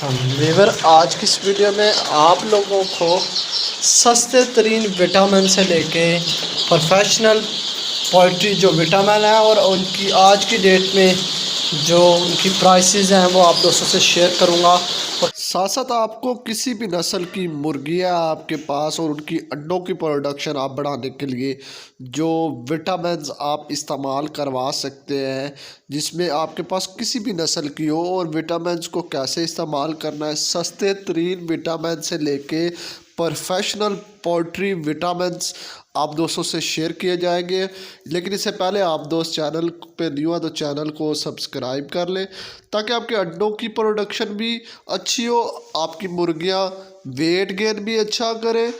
Weaver आज की इस वीडियो में आप लोगों को सस्ते तरीन विटामिन से लेके प्रोफेशनल पोल्ट्री जो विटामिन है और उनकी आज की डेट में जो उनकी प्राइसेस हैं वो आप दोस्तों से शेयर करूंगा। और साथ साथ आपको किसी भी नस्ल की मुर्गियां आपके पास और उनकी अंडों की प्रोडक्शन आप बढ़ाने के लिए जो विटामिन्स आप इस्तेमाल करवा सकते हैं, जिसमें आपके पास किसी भी नस्ल की हो, और विटामिन्स को कैसे इस्तेमाल करना है, सस्ते तरीन विटामिन से लेके प्रोफेशनल पोल्ट्री विटामिन्स आप दोस्तों से शेयर किए जाएंगे। लेकिन इससे पहले आप दोस्त चैनल पे न्यू है तो चैनल को सब्सक्राइब कर लें ताकि आपके अंडों की प्रोडक्शन भी अच्छी हो, आपकी मुर्गियां वेट गेन भी अच्छा करें।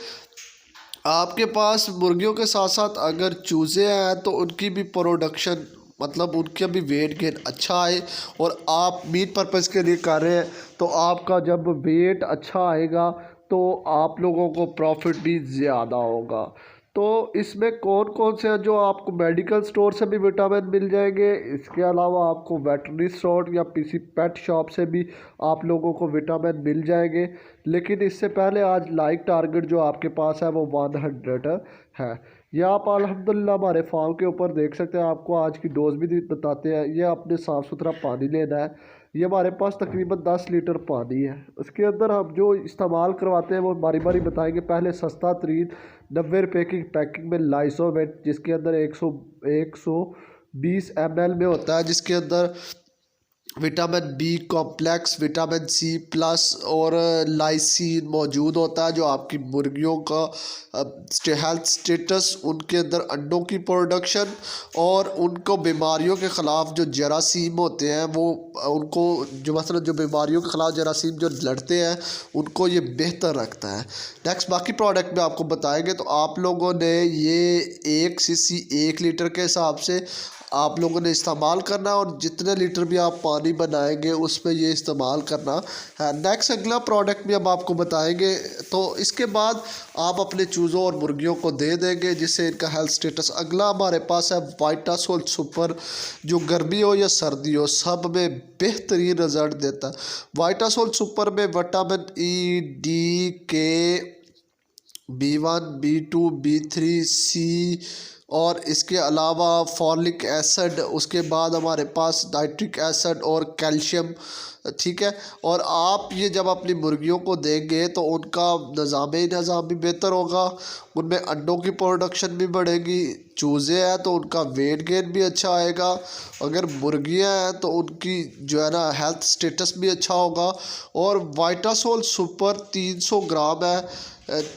आपके पास मुर्गियों के साथ साथ अगर चूज़े हैं तो उनकी भी प्रोडक्शन मतलब उनका भी वेट गेन अच्छा आए, और आप मीट पर्पज़ के लिए कर रहे हैं तो आपका जब वेट अच्छा आएगा तो आप लोगों को प्रॉफिट भी ज़्यादा होगा। तो इसमें कौन कौन से हैं जो आपको मेडिकल स्टोर से भी विटामिन मिल जाएंगे, इसके अलावा आपको वेटरनरी स्टोर या किसी पेट शॉप से भी आप लोगों को विटामिन मिल जाएंगे। लेकिन इससे पहले आज लाइक टारगेट जो आपके पास है वो 100 है। ये आप अल्हम्दुलिल्लाह हमारे फार्म के ऊपर देख सकते हैं। आपको आज की डोज भी बताते हैं। ये आपने साफ़ सुथरा पानी लेना है। ये हमारे पास तकरीबन 10 लीटर पानी है। उसके अंदर हम जो इस्तेमाल करवाते हैं वो बारी बारी बताएंगे। पहले सस्ता तरीन 90 रुपये की पैकिंग में लाइसोवेट, जिसके अंदर 120 ml में होता है, जिसके अंदर vitamin B complex, vitamin C plus और लाइसिन मौजूद होता है, जो आपकी मुर्गियों का हेल्थ स्टेटस, उनके अंदर अंडों की प्रोडक्शन और उनको बीमारियों के ख़िलाफ़ जो जरासीम होते हैं वो उनको जो मतलब जो बीमारियों के ख़िलाफ़ जरासीम जो लड़ते हैं उनको ये बेहतर रखता है। नेक्स्ट बाकी प्रोडक्ट में आपको बताएंगे। तो आप लोगों ने ये 1 सीसी 1 लीटर के हिसाब से आप लोगों ने इस्तेमाल करना है, और जितने लीटर भी आप पानी बनाएंगे उसमें ये इस्तेमाल करना है। नेक्स्ट अगला प्रोडक्ट भी हम आपको बताएंगे। तो इसके बाद आप अपने चूज़ों और मुर्गियों को दे देंगे जिससे इनका हेल्थ स्टेटस। अगला हमारे पास है वाइटासोल सुपर, जो गर्मी हो या सर्दी हो सब में बेहतरीन रिजल्ट देता है। वाइटासोल सुपर में विटामिन ई, डी, के, B1, B2, B3, सी और इसके अलावा फॉलिक एसिड, उसके बाद हमारे पास नाइट्रिक एसिड और कैल्शियम, ठीक है। और आप ये जब अपनी मुर्गियों को देंगे तो उनका निज़ाम भी बेहतर होगा, उनमें अंडों की प्रोडक्शन भी बढ़ेगी। चूज़े हैं तो उनका वेट गेन भी अच्छा आएगा, अगर मुर्गियां हैं तो उनकी जो है ना हेल्थ स्टेटस भी अच्छा होगा। और वाइटासोल सुपर 300 ग्राम है,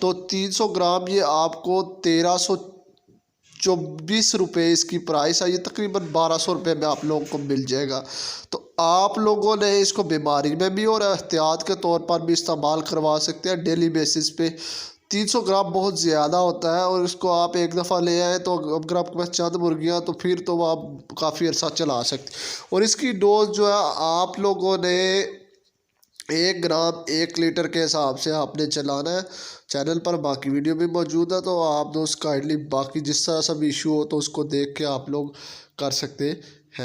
तो 300 ग्राम ये आपको 1324 रुपये इसकी प्राइस है। ये तकरीबन 1200 रुपये में आप लोगों को मिल जाएगा। तो आप लोगों ने इसको बीमारी में भी और एहतियात के तौर पर भी इस्तेमाल करवा सकते हैं डेली बेसिस पे। 300 ग्राम बहुत ज़्यादा होता है, और इसको आप एक दफ़ा ले आए तो अगर आपके पास चंद मुर्गियाँ तो फिर तो आप काफ़ी अर्सा चला सकते। और इसकी डोज जो है आप लोगों ने 1 ग्राम 1 लीटर के हिसाब से आपने चलाना है। चैनल पर बाकी वीडियो भी मौजूद है, तो आप दोस्त काइंडली बाकी जिस तरह सब इशू हो तो उसको देख के आप लोग कर सकते